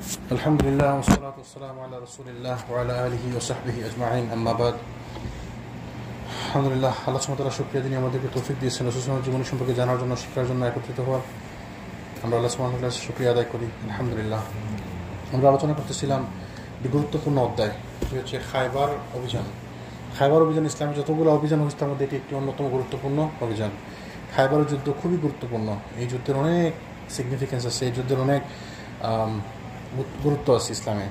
আলহামদুলিল্লাহ ওয়াসসালাতু ওয়াসসালামু আলা রাসূলিল্লাহ ওয়া আলা আলিহি ওয়া সাহবিহি আজমাইন, আম্মা বাদ। আলহামদুলিল্লাহ, আল্লাহ সুবহানাহু ওয়া তাআলা শুকরিয়া, যিনি আমাদেরকে তৌফিক দিয়েছেন রাসূল সাল্লাল্লাহু আলাইহি ওয়াসাল্লামের জীবনী সম্পর্কে জানার জন্য, শেখার জন্য, একত্রিত হওয়ার। আমরা আল্লাহ সুবহানাহু ওয়া তাআলার শুকরিয়া আদায় করি। আলহামদুলিল্লাহ, আমরা আলোচনা করতেছিলাম একটি গুরুত্বপূর্ণ অধ্যায়, সেটি হচ্ছে খায়বার অভিযান। খায়বার অভিযান ইসলামের যতগুলো অভিযান হয়েছে তার মধ্যে এটি একটি অন্যতম গুরুত্বপূর্ণ অভিযান। খায়বারের যুদ্ধ খুবই গুরুত্বপূর্ণ। এই যুদ্ধের অনেক সিগনিফিকেন্স আছে, এই যুদ্ধের অনেক গুরুত্ব আছে ইসলামে।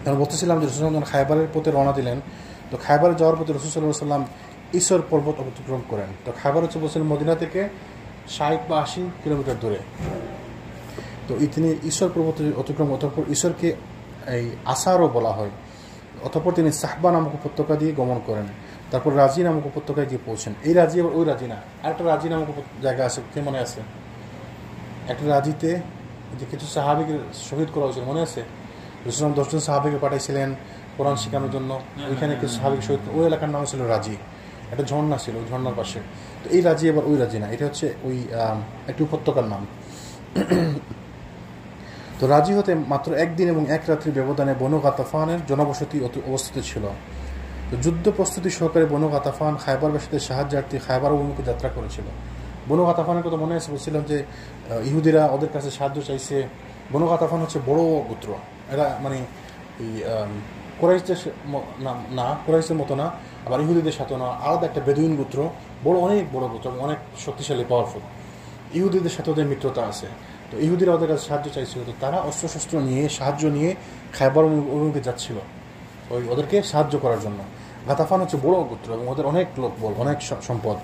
আমরা বলতেছিলাম যে রাসূল যখন খায়বারের পথে রওনা দিলেন, তো খায়বারে যাওয়ার পথে রাসূল সাল্লাল্লাহু আলাইহি ওয়াসাল্লাম ঈশ্বর পর্বত অতিক্রম করেন। তো খায়বার হচ্ছে বলছিলেন মদিনা থেকে 60 বা 80 কিলোমিটার দূরে। তো তিনি ঈশ্বর পর্বত অতিক্রম, অতঃপর ঈশ্বরকে এই আসারও বলা হয়। অতঃপর তিনি সাহবা নামক উপত্যকা দিয়ে গমন করেন, তারপর রাজি নামক উপত্যকায় গিয়ে পৌঁছেন। এই রাজি আবার ওই রাজি না, আরেকটা রাজি নামক জায়গা আছে, কে মনে আছে? একটা রাজিতে যে কিছু সাহাবীকে শহীদ করা হয়েছিল, মনে আছে? রাসূল 10 জন সাহাবীকে পাঠাইছিলেন কোরআন শেখানোর জন্য। ওইখানে কিছু সাহাবীকে শহীদ, ওই এলাকার নাম ছিল রাজি। একটা ঝর্ণা ছিল, ওই ঝর্ণার পাশে। তো এই রাজি আবার ওই রাজি না, এটা হচ্ছে ওই একটি উপত্যকার নাম। তো রাজি হতে মাত্র একদিন এবং এক রাত্রি ব্যবধানে বনু গাতাফানের জনবসতি অবস্থিত ছিল। তো যুদ্ধ প্রস্তুতি সহকারে বনু গাতাফান খায়বারবাসীদের সাহায্যার্থে খায়বার অভিমুখে যাত্রা করেছিল। বনু গাতাফানের কথা মনে আছে, বলছিলাম যে ইহুদিরা ওদের কাছে সাহায্য চাইছে। বনু গাতাফান হচ্ছে বড় গোত্র, এরা মানে এই কুরাইশদের না, কুরাইশের মতো না, আবার ইহুদিদের সাথে না, আলাদা একটা বেদুইন গোত্র, অনেক বড় গোত্র, অনেক শক্তিশালী, পাওয়ারফুল। ইহুদিদের সাথে ওদের মিত্রতা আছে। তো ইহুদিরা ওদের কাছে সাহায্য চাইছিল, তো তারা অস্ত্রশস্ত্র নিয়ে, সাহায্য নিয়ে খায়বার অভিমুখে যাচ্ছিল ওদেরকে সাহায্য করার জন্য। গাতাফান হচ্ছে বড় গোত্র এবং ওদের অনেক লোকবল, অনেক সম্পদ।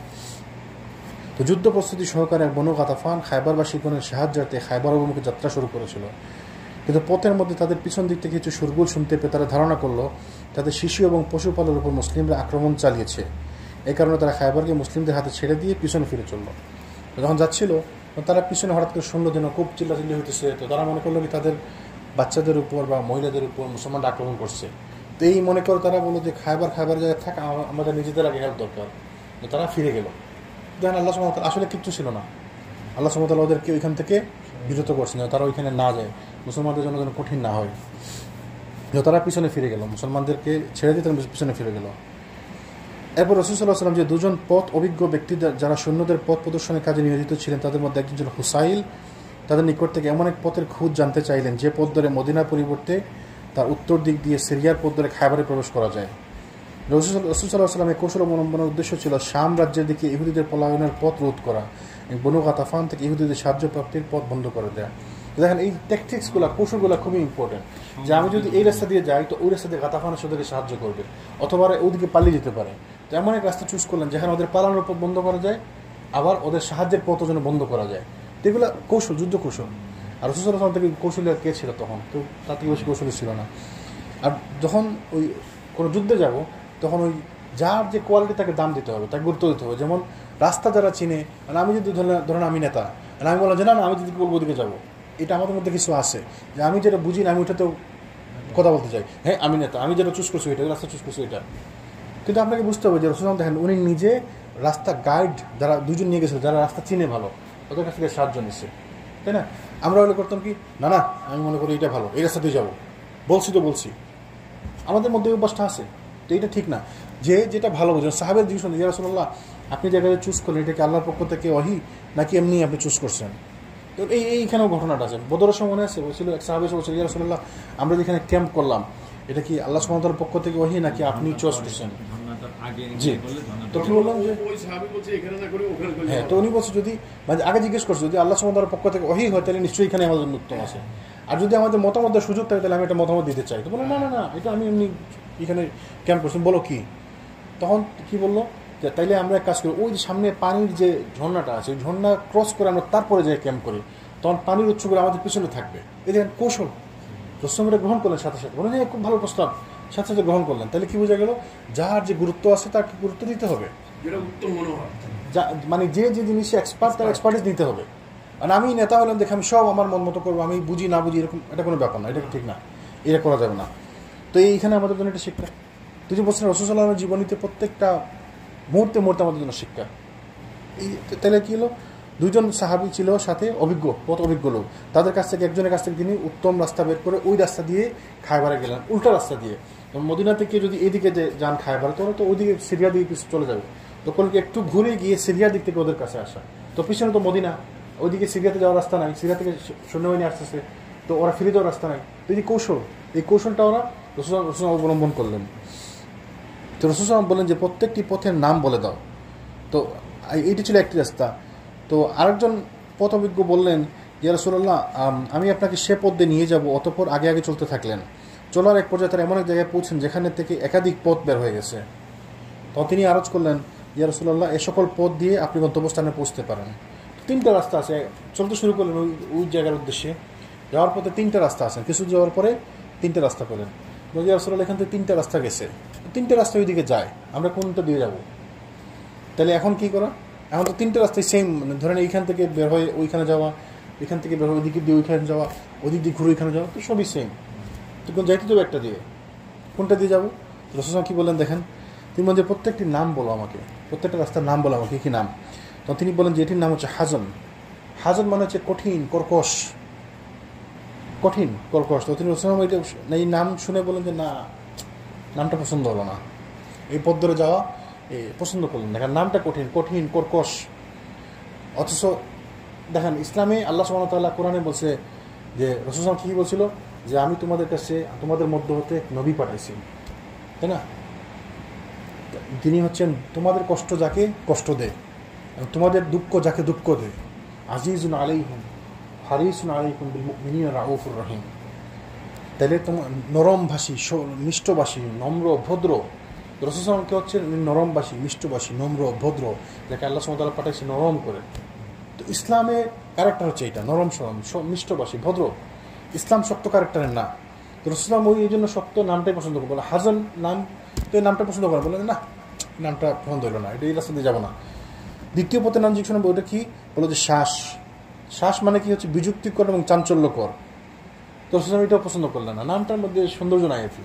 তো যুদ্ধ প্রস্তুতি সহকারে বনু গাতাফান খায়বারবাসীগণের সাহায্যার্থে খায়বার অভিমুখে যাত্রা শুরু করেছিল। কিন্তু পথের মধ্যে তাদের পিছন দিক থেকে কিছু শোরগোল শুনতে পেয়ে তারা ধারণা করলো তাদের শিশু এবং পশুপালের উপর মুসলিমরা আক্রমণ চালিয়েছে। এই কারণে তারা খায়বারকে মুসলিমদের হাতে ছেড়ে দিয়ে পিছনে ফিরে চলল। যখন যাচ্ছিল তারা পিছনে হঠাৎ করে শুনলো যেন খুব চিল্লাচিল্লি হইতেছে। তো তারা মনে করলো কি তাদের বাচ্চাদের উপর বা মহিলাদের উপর মুসলমানরা আক্রমণ করছে। তো এই মনে করে তারা বললো যে খায়বার জায়গায় থাক, আমাদের নিজেদের আগে হেল্প দরকার। তো তারা ফিরে গেল। দেখেন আল্লাহ সুবহানাহু ওয়া তাআলা আসলে কিচ্ছু ছিল না। আল্লাহ সুবহানাহু ওয়া তাআলা ওদেরকে ওইখান থেকে বিরত করছেন, তারা ওইখানে না যায়, মুসলমানদের জন্য যেন কঠিন না হয়। তারা পিছনে ফিরে গেল, মুসলমানদেরকে ছেড়ে দিয়ে তারা পিছনে ফিরে গেল। এরপর রাসূল সাল্লাল্লাহু আলাইহি ওয়াসাল্লাম যে দুজন পথ অভিজ্ঞ ব্যক্তি যারা সৈন্যদের পথ প্রদর্শনের কাজে নিয়োজিত ছিলেন, তাদের মধ্যে একজন ছিল হুসাইল। তাদের নিকট থেকে এমন এক পথের খোঁজ জানতে চাইলেন যে পথ ধরে মদিনার পরিবর্তে তার উত্তর দিক দিয়ে সিরিয়ার পথ ধরে খায়বারে প্রবেশ করা যায়। রাসূল সাল্লাল্লাহু আলাইহি ওয়াসাল্লামের কৌশল অবলম্বনের উদ্দেশ্য ছিল শাম রাজ্যের দিকে ইহুদিদের পলায়নের পথ রোধ করা এবং বনু গাতাফান থেকে ইহুদিদের সাহায্য প্রাপ্তির পথ বন্ধ করে দেয়া। দেখেন এই ট্যাকটিক্সগুলো, কৌশলগুলো খুবই ইম্পর্টেন্ট। যে আমি যদি এই রাস্তা দিয়ে যাই তো ওই রাস্তা দিয়ে গাতাফানের সাথে সাহায্য করবে, অথবা ওদিকে পালিয়ে যেতে পারে। তো এমন এক রাস্তা চুজ করলেন যেখানে ওদের পালানোর পথ বন্ধ করা যায়, আবার ওদের সাহায্যের পথও যেন বন্ধ করা যায়। তো এগুলো কৌশল, যুদ্ধ কৌশল। আর রাসূল সাল্লাল্লাহু আলাইহি ওয়াসাল্লাম থেকে কৌশলী কে ছিল তখন? তো তার থেকে বেশি কৌশলী ছিল না। আর যখন ওই কোনো যুদ্ধে যাব তখন ওই যার যে কোয়ালিটি তাকে দাম দিতে হবে, তাকে গুরুত্ব দিতে হবে। যেমন রাস্তা যারা চিনে, আমি যদি ধরেন আমি নেতা, আমি বললাম যে না আমি যদি বলবো ওদিকে যাবো, এটা আমাদের মধ্যে কিছু আছে যে আমি যেটা বুঝি না আমি ওইটাতেও কথা বলতে চাই। হ্যাঁ আমি নেতা, আমি যেটা চুজ করছি ওইটা, রাস্তা চুজ করছি ওইটা। কিন্তু আপনাকে বুঝতে হবে যে রাসূল দেখেন উনি নিজে রাস্তা গাইড যারা দুজন নিয়ে গেছিল, যারা রাস্তা চিনে ভালো, ওদের কাছ থেকে সাহায্য নিচ্ছে, তাই না? আমরা হলে করতাম কি, না না আমি মনে করি এটা ভালো, এই রাস্তাতেই যাবো, বলছি তো বলছি। আমাদের মধ্যে অভ্যাসটা আছে, তো এটা ঠিক না। যে যেটা ভালো বোঝেন, সাহাবের জিজ্ঞেস করলেন, ইয়া রাসূলুল্লাহ আপনি জায়গায় চুজ করলেন, এটা কি আল্লাহর পক্ষ থেকে ওহী নাকি এমনি আপনি চুজ করছেন? তো এইখানেও ঘটনাটা আছে। বদরের সময় মনে আছে, বলছিল এক সাহাবী বলছিল, ইয়া রাসূলুল্লাহ আমরা যেখানে ক্যাম্প করলাম এটা কি আল্লাহ সুবহানাহু ওয়া তাআলার পক্ষ থেকে ওহী নাকি আপনি চুজ করছেন? জি। তো কি বললাম যে হ্যাঁ, তো উনি বলছে যদি মানে আগে জিজ্ঞেস করছে যদি আল্লাহ সুবহানাহু ওয়া তাআলার পক্ষ থেকে ওহী হয় তাহলে নিশ্চয়ই এখানে আমাদের উত্তম আছে। আর যদি আমাদের মতামত দেওয়ার সুযোগ থাকে তাহলে আমি একটা মতামত দিতে চাই। তো বললাম না না না, এটা আমি এমনি এখানে ক্যাম্প করছি। বলো কি? তখন কি বললো যে তাইলে আমরা এক কাজ করি, ওই যে সামনে পানির যে ঝর্ণাটা আছে, ওই ঝর্ণা ক্রস করে আমরা তারপরে যাই ক্যাম্প করি, তখন পানির উৎসগুলো আমাদের পিছনে থাকবে। এই দেখেন কৌশল। প্রস্তাবটা গ্রহণ করলেন সাথে সাথে, বলেন হ্যাঁ খুব ভালো প্রস্তাব, সাথে সাথে গ্রহণ করলেন। তাহলে কি বোঝা গেল, যার যে গুরুত্ব আছে তাকে গুরুত্ব দিতে হবে, মানে যে যে জিনিসে এক্সপার্ট তার এক্সপার্টিস দিতে হবে। মানে আমি নেতা হলাম দেখে আমি সব আমার মন মতো করবো, আমি বুঝি না বুঝি এরকম, এটা কোনো ব্যাপার না, এটা ঠিক না, এটা করা যাবে না। তো এইখানে আমাদের জন্য এটা শিক্ষা। তুই যে বলছেন রাসূল সাল্লাল্লাহু আলাইহি ওয়াসাল্লামের জীবনীতে প্রত্যেকটা মুহূর্তে মুহূর্তে আমাদের জন্য শিক্ষা। এই তাহলে কী হলো, দুইজন সাহাবী ছিল সাথে অভিজ্ঞ, পথ অভিজ্ঞ লোক। তাদের কাছ থেকে একজনের কাছ থেকে তিনি উত্তম রাস্তা বের করে ওই রাস্তা দিয়ে খায়বারে গেলেন, উল্টা রাস্তা দিয়ে। মদিনা থেকে যদি এদিকে যান খায়বার, তাহলে তো ওইদিকে সিরিয়া দিকে কিছু চলে যাবে। তো কোনকে একটু ঘুরে গিয়ে সিরিয়ার দিক থেকে ওদের কাছে আসা, তো পিছনে তো মদিনা, ওইদিকে সিরিয়াতে যাওয়ার রাস্তা নাই, সিরিয়া থেকে সৈন্যবাহিনী আসতেছে, তো ওরা ফিরে যাওয়ার রাস্তা নাই। তো এই কৌশল, এই কৌশলটা ওরা রসুল অবলম্বন করলেন। তো রসুল বললেন যে প্রত্যেকটি পথের নাম বলে দাও। তো এইটি ছিল একটি রাস্তা। তো আরেকজন পথ অভিজ্ঞ বললেন, ইয়া রাসূলুল্লাহ, আমি আপনাকে সে পথ দিয়ে নিয়ে যাব। অতঃপর আগে আগে চলতে থাকলেন। চলার এক পর্যায়ে তারা এমন এক জায়গায় পৌঁছেন যেখানে থেকে একাধিক পথ বের হয়ে গেছে। তো তিনি আরজ করলেন, ইয়া রাসূলুল্লাহ, এ সকল পথ দিয়ে আপনি গন্তব্যস্থানে পৌঁছতে পারেন। তিনটা রাস্তা আছে, চলতে শুরু করলেন ওই জায়গার উদ্দেশ্যে। যাওয়ার পথে তিনটা রাস্তা আছে, কিছু যাওয়ার পরে তিনটা রাস্তা পেলেন। ইয়া রাসূলুল্লাহ, এখান থেকে তিনটা রাস্তা গেছে, তিনটা রাস্তা ওইদিকে যায়, আমরা কোনটা দিয়ে যাব? তাহলে এখন কি করা? এখন তো তিনটা রাস্তায় সেম, মানে ধরেন এইখান থেকে বের হয়ে ওইখানে যাওয়া, এখান থেকে বের হয়ে ওইদিকে দিয়ে ওইখানে যাওয়া, ওদিক দিয়ে ঘুরে ওইখানে যাওয়া, তো সবই সেম। তো কোন যাইতে দেবো একটা দিয়ে, কোনটা দিয়ে যাবো? রাসূল কি বললেন দেখেন, তিনি বলেন যে প্রত্যেকটি নাম বলো আমাকে, প্রত্যেকটা রাস্তার নাম বলো আমাকে, কী নাম? তখন তিনি বলেন যে এটির নাম হচ্ছে হাজন। হাজন মানে হচ্ছে কঠিন, কর্কশ, কঠিন কর্কশ। তো তিনি রাসূল এটা এই নাম শুনে বলেন যে না, নামটা পছন্দ হলো না, এই পথ ধরে যাওয়া পছন্দ করলেন। দেখেন নামটা কঠিন, কঠিন কর্কশ। অথচ দেখেন ইসলামে আল্লাহ সুবহানাহু ওয়া তাআলা কোরআনে বলছে যে রাসূল কি বলছিল, যে আমি তোমাদের কাছে তোমাদের মধ্য হতে নবী পাঠাইছি, তাই না? তিনি হচ্ছেন তোমাদের কষ্ট যাকে কষ্ট দেয়, তোমাদের দুঃখ যাকে দুঃখ দেয়। আজিজুন আলাইহিম হারিসুন আলাইকুম বিল মুমিনিনা রাউফুর রহিম। তাহলে তোমার নরমভাষী, মিষ্টভাষী, নম্র, ভদ্র। রাসূল কে হচ্ছে নরমভাষী, মিষ্টভাষী, নম্র, ভদ্র, যাকে আল্লাহ সুবহানাহু ওয়া তাআলা পাঠাইছে নরম করে। তো ইসলামের ক্যারেক্টার হচ্ছে এটা, নরম সরম, মিষ্টভাষী, ভদ্র। ইসলাম শক্ত ক্যারেক্টারের না। তো রাসূল ওই এই জন্য শক্ত নামটাই পছন্দ করে, বলে হাজন নাম, তো এই নামটা পছন্দ করে, বলে না নামটা পছন্দ হলো না, এটা এই রাস্তা দিয়ে যাবো না। দ্বিতীয় পথের নাম জিজ্ঞেস করবো, ওটা কি? বলো যে শ্বাস। শ্বাস মানে কি হচ্ছে বিযুক্তিকর এবং চাঞ্চল্যকর। তো রাসূল এটাও পছন্দ করলেন না, নামটার মধ্যে সৌন্দর্য নাই আর কি।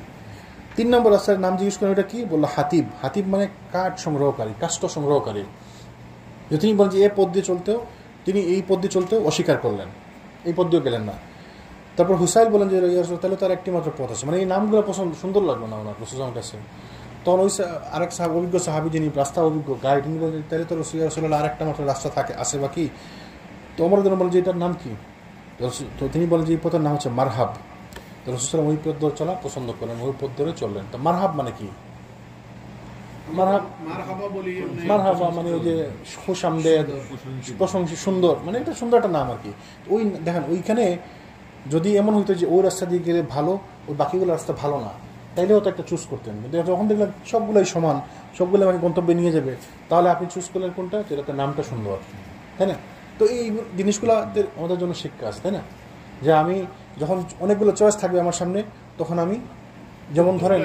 3 নম্বর রাস্তার নাম জিজ্ঞেস করেন, ওটা কি? বললো হাতিব। হাতিব মানে কাঠ সংগ্রহকারী, কাষ্ঠ সংগ্রহকারী। যে তিনি বলেন যে এই পথ দিয়ে চলতেও, তিনি এই পথ দিয়ে চলতেও অস্বীকার করলেন, এই পথ দিয়েও গেলেন না। তারপর হুসাইল বলেন যে তাহলে তার একটি মাত্র পথ আছে, মানে এই নামগুলো পছন্দ সুন্দর লাগলো না ওনার রাসূলের কাছে। তখন ওই আরেক অভিজ্ঞ সাহাবী, যিনি রাস্তা অভিজ্ঞ গাইড, তিনি বলেন তাহলে তো রাসূলুল্লাহ আরেকটা মাত্র রাস্তা থাকে আছে বাকি। তো ওমর রাদিয়াল্লাহু আনহু বলেন যে এটার নাম কি? তো তিনি বলেন যে এই পথের নাম হচ্ছে মারহাব। তো রাসূল সাল্লাল্লাহু আলাইহি ওয়াসাল্লাম ওই পথ ধরে চলা পছন্দ করেন, ওই পথ ধরে চললেন। তো মারহাব মানে কি? মারহাবা মানে ওই যে খুশামদেদ, প্রশংসা, সুন্দর, মানে এটা সুন্দর একটা নাম আর কি। ওই দেখেন ওইখানে যদি এমন হইতো যে ওই রাস্তা দিয়ে গেলে ভালো, ওই বাকিগুলো রাস্তা ভালো না, তাইলেও তো একটা চুজ করতেন। যখন দেখলাম সবগুলোই সমান, সবগুলো মানে গন্তব্যে নিয়ে যাবে, তাহলে আপনি চুজ করলেন কোনটা, যেটাতে নামটা সুন্দর, তাই না? তো এই জিনিসগুলো আমাদের জন্য শিক্ষা আছে, তাই না? যে আমি যখন অনেকগুলো চয়েস থাকবে আমার সামনে, তখন আমি, যেমন ধরেন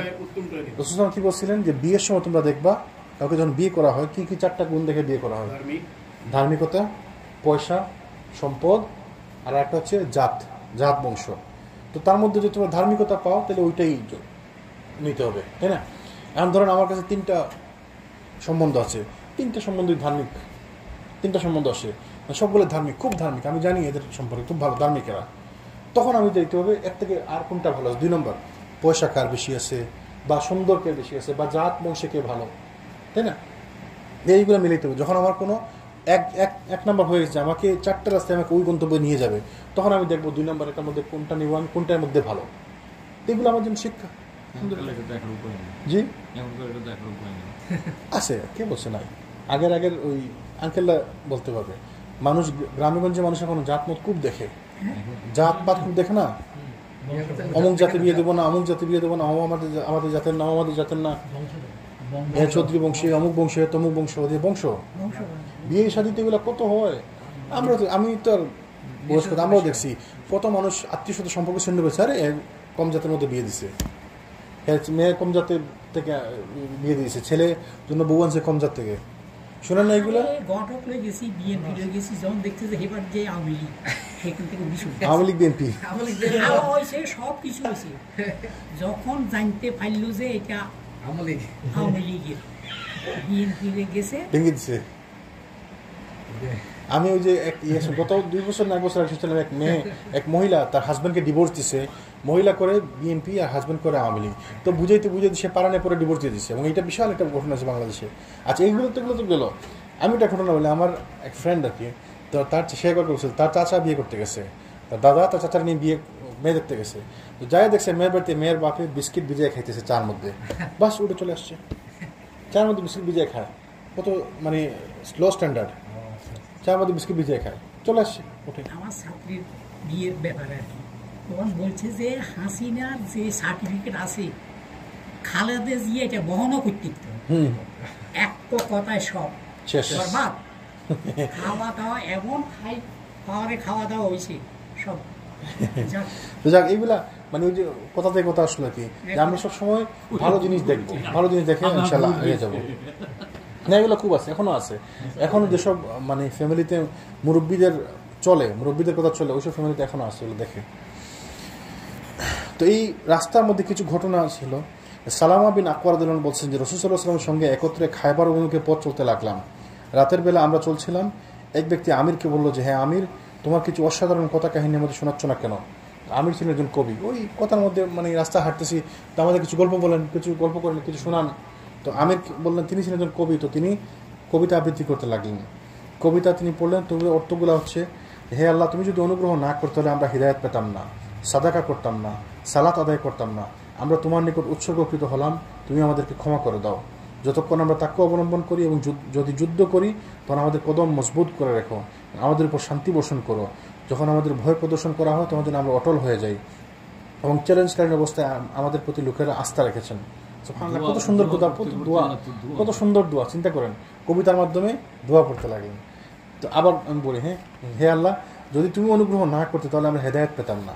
রাসূল কি বলছিলেন যে বিয়ের সময় তোমরা দেখবা কাউকে যখন বিয়ে করা হয় কি কি 4টা গুণ দেখে বিয়ে করা হয়। ধার্মিকতা, পয়সা, সম্পদ, আর একটা হচ্ছে জাত বংশ। তো তার মধ্যে যদি তোমরা ধার্মিকতা পাও তাহলে ওইটাই নিতে হবে, তাই না? এখন ধরেন আমার কাছে 3টা সম্বন্ধ আছে, 3টা সম্বন্ধই ধার্মিক, 3টা সম্বন্ধ আসে, সবগুলো ধার্মিক, খুব ধার্মিক, আমি জানি এদের সম্পর্কে খুব ভালো ধার্মিকেরা। তখন আমি দেখতে হবে এর থেকে আর কোনটা ভালো আছে। 2 নম্বর, পয়সা কার বেশি আছে, বা সুন্দর কে বেশি আছে, বা জাত বংশে কে ভালো, তাই না? এইগুলো মিলাইতে হবে। যখন আমার কোনো এক নম্বর হয়ে গেছে, আমাকে 4টা রাস্তায় আমাকে ওই গন্তব্যে নিয়ে যাবে, তখন আমি দেখবো 2 নম্বর এটার মধ্যে কোনটা নিব, আমি কোনটার মধ্যে ভালো। এগুলো আমার জন্য শিক্ষা। জি আছে, কে বলছে নাই? আগের ওই আঙ্কেলরা বলতে পারবে। মানুষ গ্রামেগঞ্জে মানুষ এখন জাতমত খুব দেখে, জাতপাত খুব দেখে না, অমুক জাতি বিয়ে দেবো না, অমুক জাতি বিয়ে দেবো না, আমাদের জাতের না, আমাদের জাতের না, চৌধুরী বংশী, অমুক বংশ, তমুক বংশ, ওদের বংশ। বিয়ে শাদিতে এগুলো কত হয়, আমি তো আর বয়স কথা, আমরাও দেখছি কত মানুষ আত্মীয় সাথে সম্পর্ক ছিন্ন করেছে, আরে কম জাতের মধ্যে বিয়ে দিছে, মেয়ে কম জাতের থেকে বিয়ে দিয়েছে, ছেলে জন্য বউ আনছে কম জাত থেকে। শোনেন না এগুলো? আওয়ামী লীগ বিএনপি সব কিছু হয়েছে, যখন জানতে পারল যে এটা আওয়ামী লীগের, বিএনপি গেছে ভেঙে দিছে। আমি ওই যে গত 2 বছর না 1 বছর আগে শুনছিলাম এক মহিলা তার হাজব্যান্ডকে ডিভোর্স দিছে, মহিলা করে বিএনপি আর হাজব্যান্ড করে আওয়ামী লীগ, তো বুঝাইতে সে পারানে পরে ডিভোর্স দিয়ে দিচ্ছে, এবং এটা বিশাল একটা ঘটনা আছে বাংলাদেশে। আচ্ছা এগুলো তো গেল। আমি একটা ঘটনা বলি, আমার এক ফ্রেন্ড আর কি, তো তার সে একবার করছিল, তার চাচা বিয়ে করতে গেছে, তার দাদা তার চাচার নিয়ে মেয়ে দেখতে গেছে, তো যাই দেখছে মেয়ের বাড়িতে মেয়ের বাপে বিস্কিট ভিজিয়ে খাইতেছে চার মধ্যে, বাস উঠে চলে আসছে, চার মধ্যে বিস্কিট ভিজিয়ে খায়, কত মানে লো স্ট্যান্ডার্ড, চার মধ্যে বিস্কিট ভিজিয়ে খায়, চলে আসছে উঠে। আমার ছাত্রীর বিয়ের ব্যাপারে আর কি, তখন বলছে যে হাসিনার যে সার্টিফিকেট আছে খালেদা জিয়া এটা বহনও করতে দিত, এক কথায় সব বরবাদ। খাওয়া দাওয়া এমন খাওয়া দাওয়া হয়েছে সব। যাক এইগুলা মানে ওই যে কথা থেকে কথা আসলো কি, যে আমরা সবসময় ভালো জিনিস দেখবো, ভালো জিনিস দেখে ইনশাল্লাহ এগিয়ে যাবো। না এগুলো খুব আছে, এখনো আছে, এখনো যেসব মানে ফ্যামিলিতে মুরব্বীদের কথা চলে, ওইসব ফ্যামিলিতে এখনো আছে, এগুলো দেখে। তো এই রাস্তার মধ্যে কিছু ঘটনা ছিল। সালামা বিন আকওয়ার রাদিয়াল্লাহু আনহু বলছেন যে রাসূল সাল্লাল্লাহু আলাইহি ওয়াসাল্লামের সঙ্গে একত্রে খায়বার অভিমুখে পথ চলতে লাগলাম। রাতের বেলা আমরা চলছিলাম, এক ব্যক্তি আমিরকে বলল যে হ্যাঁ আমির, তোমার কিছু অসাধারণ কথা কাহিনী আমাদের শোনাচ্ছ না কেন? আমির ছিলেন একজন কবি, ওই কথার মধ্যে মানে রাস্তা হাঁটতেছি, তো আমাদের কিছু গল্প বলেন, কিছু গল্প করেন, কিছু শোনান। তো আমির বললেন তিনি ছিলেন একজন কবি, তো তিনি কবিতা আবৃত্তি করতে লাগলেন। কবিতা তিনি পড়লেন, তবে অর্থগুলো হচ্ছে, হে আল্লাহ তুমি যদি অনুগ্রহ না করতে হলে আমরা হিদায়াত পেতাম না, সাদাকা করতাম না, সালাত আদায় করতাম না, আমরা তোমার নিকট উৎসর্গকৃত হলাম, তুমি আমাদেরকে ক্ষমা করে দাও। যতক্ষণ আমরা তাকে অবলম্বন করি এবং যদি যুদ্ধ করি তখন আমাদের কদম মজবুত করে রেখো, আমাদের উপর শান্তি বর্ষণ করো। যখন আমাদের ভয় প্রদর্শন করা হয় তখন যেন আমরা অটল হয়ে যাই, এবং চ্যালেঞ্জকালীন অবস্থায় আমাদের প্রতি লোকেরা আস্থা রেখেছেন। কত সুন্দর দোয়া, কত সুন্দর দোয়া, চিন্তা করেন, কবিতার মাধ্যমে দোয়া করতে লাগলেন। তো আবার আমি বলি, হে আল্লাহ যদি তুমি অনুগ্রহ না করতে তাহলে আমরা হেদায়েত পেতাম না।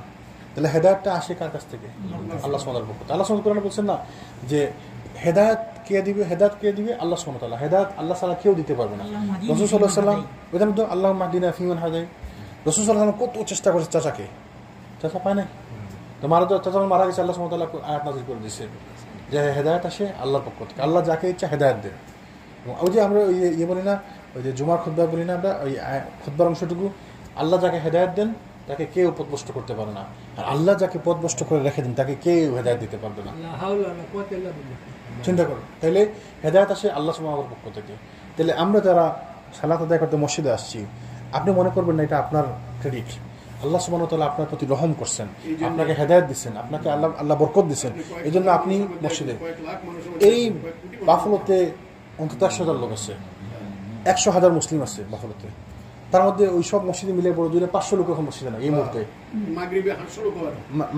তাহলে হেদায়েতটা আসে কার কাছ থেকে? আল্লাহ সুবহানাহু ওয়া তাআলা। আল্লাহ সুবহানাহু ওয়া তাআলা বলছেন না যে হেদায়েত কে দিবে? আল্লাহ সুবহানাহু ওয়া তাআলা। হেদায়েত আল্লাহ ছাড়া কেউ দিতে পারবে না। রাসূল সাল্লাল্লাহু আলাইহি ওয়াসাল্লাম ওইখানে তো আল্লাহুম্মা মাহদিনা ফিমান হাদাই, রাসূল সাল্লাল্লাহু আলাইহি ওয়াসাল্লাম কত চেষ্টা করেছে, চাচা পায় না, তো চাচা মারা গেছে, আল্লাহ সুবহানাহু ওয়া তাআলা আয়াত নাযিল করে দিয়েছে যে হেদায়েত আসে আল্লাহর পক্ষ থেকে, আল্লাহ যাকে ইচ্ছা হেদায়েত দেন। ওই যে আমরা বলি না, ওই যে জুমার খুতবা বলি না আমরা, ওই খুতবার অংশটুকু, আল্লাহ যাকে হেদায়েত দেন তাকে কেউ পথভ্রষ্ট করতে পারে না, আর আল্লাহ যাকে পথভ্রষ্ট করে রেখে দেন তাকে কেউ হেদায়েত দিতে পারবে না। চিন্তা করো, তাহলে হেদায়েত আসে আল্লাহ সুবহানাহু ওয়া তাআলার পক্ষ থেকে। তাহলে আমরা যারা সালাত আদায় করতে মসজিদে আসছি, আপনি মনে করবেন না এটা আপনার ক্রেডিট, আল্লাহ সুবহানাহু ওয়া তাআলা আপনার প্রতি রহম করছেন, আপনাকে হেদায়েত দিচ্ছেন, আপনাকে আল্লাহ বরকত দিচ্ছেন, এই জন্য আপনি মসজিদে। এই বাফলোতে অন্তত 100,000 লোক আছে, 100,000 মুসলিম আছে বাফলোতে, তার মধ্যে ওই সব মসজিদে মিলে বড় দূরে 500 লোক এখন মসজিদে না এই মুহূর্তে।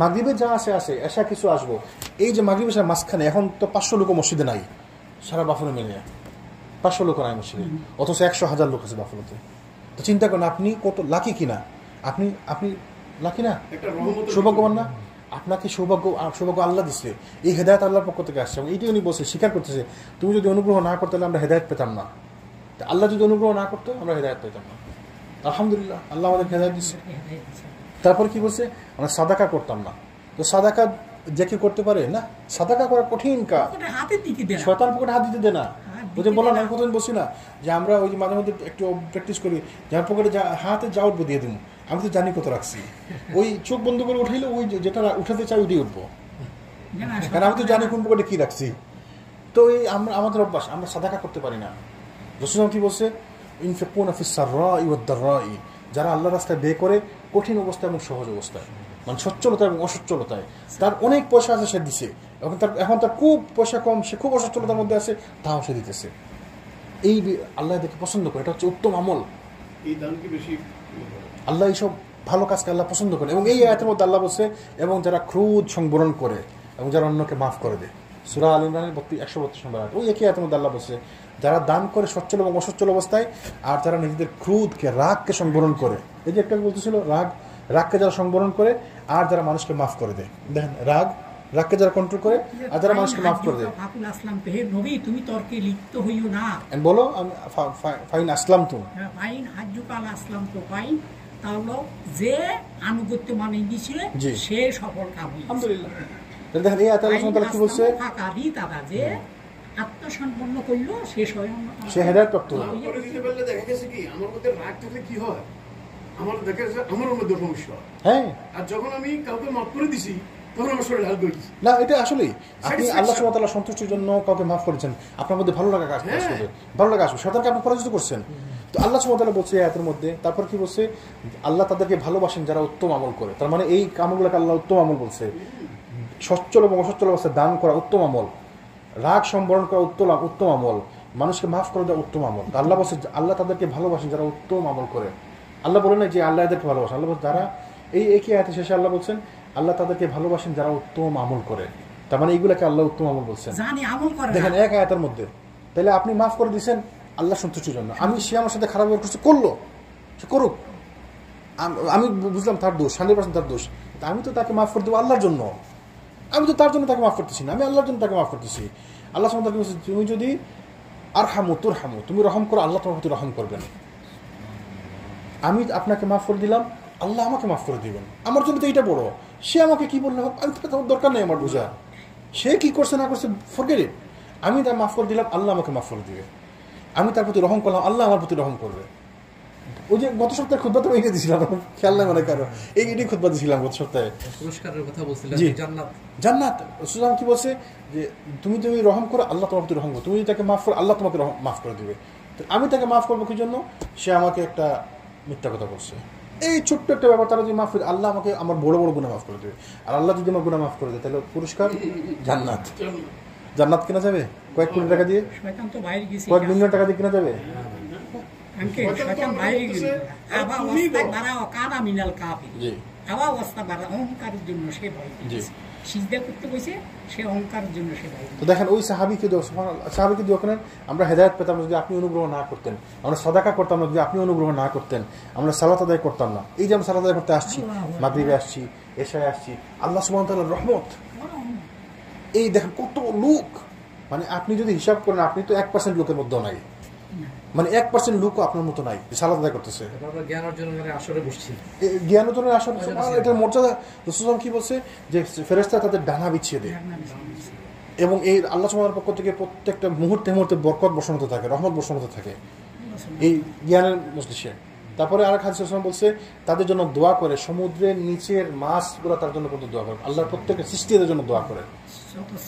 মাগরিবে যা আছে এসা কিছু আসবো, এই যে মাগরিবে মাঝখানে এখন তো 500 লোক মসজিদে নাই, সারা বাফলো মিলে 500 লোক নাই মসজিদে, অথচ 100,000 লোক আছে বাফলোতে। তো চিন্তা করেন আপনি কত লাকি কিনা, আপনি লাকি না, সৌভাগ্যবান না? আপনাকে সৌভাগ্য আল্লাহ দিচ্ছে, এই হেদায়েত আল্লাহর পক্ষ থেকে আসছে, এবং এইটি উনি বলছে, স্বীকার করতেছে, তুমি যদি অনুগ্রহ না করতে আমরা হেদায়েত পেতাম না, আল্লাহ যদি অনুগ্রহ না করতো আমরা হেদায়েত পেতাম না। আলহামদুলিল্লাহ আল্লাহ আমাদের হেদায়েত দিচ্ছে। তারপরে কি বলছে, আমরা সাদাকা করতাম না। তো সাদাকা যে কেউ করতে পারে না, সাদাকা করা কঠিন কাজ, শয়তান পকেটে হাত দিতে দে না। ওই যে বললাম, আমি প্রথমে বলছি না যে আমরা ওই যে মাঝে মধ্যে একটু প্র্যাকটিস করি, যার পকেটে হাতে যা উঠবো দিয়ে দেবো, আমি তো জানি কত রাখছি, ওই চোখ বন্ধ করে উঠাইলে ওই যেটা উঠাতে চাই ওইটাই উঠবো, কারণ আমি তো জানি কোন পকেটে কি রাখছি। তো এই আমাদের অভ্যাস, আমরা সাদাকা করতে পারি না। রাসূল কি বলছে, ইনফিকুনা ফিস সাররাই ওয়াদ দাররাই, যারা আল্লাহর রাস্তায় ব্যয় করে কঠিন অবস্থা এবং সহজ অবস্থায়, মানে সচ্ছলতা এবং অসচ্ছলতায়, তার অনেক পয়সা আছে সে দিছে, এখন তার খুব পয়সা কম, সে খুব অসচ্ছলতার মধ্যে আছে, তাও সে দিতেছে। এই আল্লাহ দেখে পছন্দ করে, এটা হচ্ছে উত্তম আমল। আল্লাহ এইসব ভালো কাজকে আল্লাহ পছন্দ করে, এবং এই আয়াতের মধ্যে আল্লাহ বলছে, এবং যারা ক্রোধ সংবরণ করে এবং যারা অন্যকে মাফ করে দেয়, সূরা আল ইমরানের 132 নম্বর আয়াত, ওই একই আয়াতের মধ্যে আল্লাহ বলছে যারা দান করে সচ্ছল এবং অসচ্ছল অবস্থায়, আর যারা নিজেদের ক্রোধকে রাগকে সংবরণ করে, এই যে একটা বলতেছিল রাগকে যারা সংবরণ করে আর যারা মানুষকে মাফ করে দেয়, দেখেন রাগকে যারা কন্ট্রোল করে আর যারা মানুষকে মাফ করে দেয়। তুমি তর্কে লিপ্ত হইও না, বলো ফাইন আসলাম তো, ফাইন হাজ্জুকাল আসলাম তো, ফাইন তাহলে যে আনুগত্য মানে দিয়েছিল সে সফল কাম। আলহামদুলিল্লাহ। দেখেন এই আয়াতে আল্লাহ সুবহানাহু ওয়া তাআলা কি বলছে, ফাকাদি তারা যে আত্মসম্পন্ন করলো সে স্বয়ং সে হেদায়েতপ্রাপ্ত হলো। মাফ করে দিতে পারলে দেখা গেছে কি আমার মধ্যে রাগ থাকলে কি হয়, আমার দেখা যাচ্ছে আমার মধ্যে সমস্যা হয়। হ্যাঁ, আর যখন আমি কাউকে মাফ করে দিছি তখন আমার শরীর হালকা হয়েছে। না এটা আসলেই আপনি Satisfaction. আল্লাহ সুবহানাহু ওয়া তাআলার সন্তুষ্টির জন্য কাউকে মাফ করেছেন, আপনার মধ্যে ভালো লাগা কাজ করবে, ভালো লাগা আসবে, শয়তানকে আপনি পরাজিত করছেন। তো আল্লাহ সুবহানাহু ওয়া তাআলা বলছে এই আয়াতের মধ্যে, তারপর কি বলছে, আল্লাহ তাদেরকে ভালোবাসেন যারা উত্তম আমল করে। তার মানে এই আমলগুলোকে আল্লাহ উত্তম আমল বলছে। সচ্ছল এবং অসচ্ছল অবস্থায় দান করা উত্তম আমল, রাগ সম্বরণ করা উত্তম আমল, মানুষকে মাফ করে দেওয়া উত্তম আমল। আল্লাহ বলছে আল্লাহ তাদেরকে ভালোবাসেন যারা উত্তম আমল করে। আল্লাহ বলেন না যে আল্লাহ এদেরকে ভালোবাসেন, আল্লাহ যারা এই একই আয়াতের শেষে আল্লাহ বলছেন আল্লাহ তাদেরকে ভালোবাসেন যারা উত্তম আমল করে। তার মানে এইগুলোকে আল্লাহ উত্তম আমল বলছেন। জানি আমল করে দেখেন এক আয়াতের মধ্যে, তাহলে আপনি মাফ করে দিয়েছেন আল্লাহ সন্তুষ্টির জন্য। আমি সে আমার সাথে খারাপ ব্যবহার করছে, করলো, সে করুক, আমি বুঝলাম তার দোষ, 100% তার দোষ, আমি তো তাকে মাফ করে দেবো আল্লাহর জন্য। আমি তো তার জন্য তাকে মাফ করতেছি না, আমি আল্লাহর জন্য তাকে মাফ করতেছি। আল্লাহ সুবহানাহু ওয়া তাআলা বলছেন তুমি যদি আরহামু তুরহামু, তুমি রহম করো আল্লাহ তোমার প্রতি রহম করবেন। আমি আপনাকে মাফ করে দিলাম, আল্লাহ আমাকে মাফ করে দিবেন। আমার জন্য তো এইটা বড়, সে আমাকে কি বললে আমি তো দরকার নেই আমার বোঝা, সে কি করছে না করছে ফরগেট ইট। আমি তার মাফ করে দিলাম, আল্লাহ আমাকে মাফ করে দিবে। আমি তার প্রতি রহম করলাম, আল্লাহ আমার প্রতি রহম করবে। ওই যে গত সপ্তাহে খুতবাতে রেখে দিয়েছিলাম, খেয়াল নাই মানে কারো, এইটাই খুতবা দিয়েছিলাম গত সপ্তাহে, পুরস্কারের কথা বলছিলেন, জি। জান্নাত। জান্নাত সুজাম কি বলছে যে তুমি রহম করো আল্লাহ তোমার প্রতি রহম করো, তুমি তাকে মাফ করো আল্লাহ তোমাকে মাফ করে দিবে। তো আমি তাকে মাফ করবো কি জন্য, সে আমাকে একটা মিথ্যা কথা বলছে, এই ছোট্ট একটা ব্যাপার, তারা যদি মাফ করে আল্লাহ আমাকে আমার বড় বড় গুনাহ মাফ করে দেবে। আর আল্লাহ যদি আমার গুনাহ মাফ করে দেয় তাহলে পুরস্কার জান্নাত। জান্নাত কিনা যাবে কয়েক কোটি টাকা দিয়ে, শয়তান তো বাইরে গেছে, কয়েক মিলিয়ন টাকা দিয়ে কিনা যাবে। শয়তান বাইরে গেছে। আবার অবস্থা বাড়াও কানা মিনাল কাফির, জি আবার অবস্থা বাড়া অহংকারের জন্য সে ভয় জি। পেয়েছে, সিজদা করতে বসে সে অহংকারের জন্য সে ভয় তো দেখেন ওই সাহাবিকে সাহাবিকে দোয়া করেন, আমরা হেদায়েত পেতাম যদি আপনি অনুগ্রহ না করতেন, আমরা সাদাকা করতাম না যদি আপনি অনুগ্রহ না করতেন, আমরা সালাত আদায় করতাম না। এই যে আমরা সালাত আদায় করতে আসছি, মাগরিবে আসছি, এশায় আসছি, আল্লাহ সুবহানাহু ওয়া তাআলার রহমত। এই দেখেন কত লোক, মানে আপনি যদি হিসাব করেন আপনি তো 1% লোকের মধ্যেও নাই, মানে 1% লোকও আপনার মতো নাই সালাত আদায় করতেছে। আমরা জ্ঞান অর্জনের আসরে বসছি, জ্ঞান অর্জনের আসর, এটার মর্যাদা রাসূল কি বলছে যে ফেরেশতা তাদের ডানা বিছিয়ে দেয়, এবং এই আল্লাহ সুবহানাহু পক্ষ থেকে প্রত্যেকটা মুহূর্তে মুহূর্তে বরকত বর্ষণ হতে থাকে, রহমত বর্ষণ হতে থাকে এই জ্ঞানের মজলিসে। তারপরে আর হাদিসে রাসূল বলছে তাদের জন্য দোয়া করে, সমুদ্রের নিচের মাছগুলো তার জন্য কত দোয়া করে, আল্লাহর প্রত্যেকের সৃষ্টিদের জন্য দোয়া করে।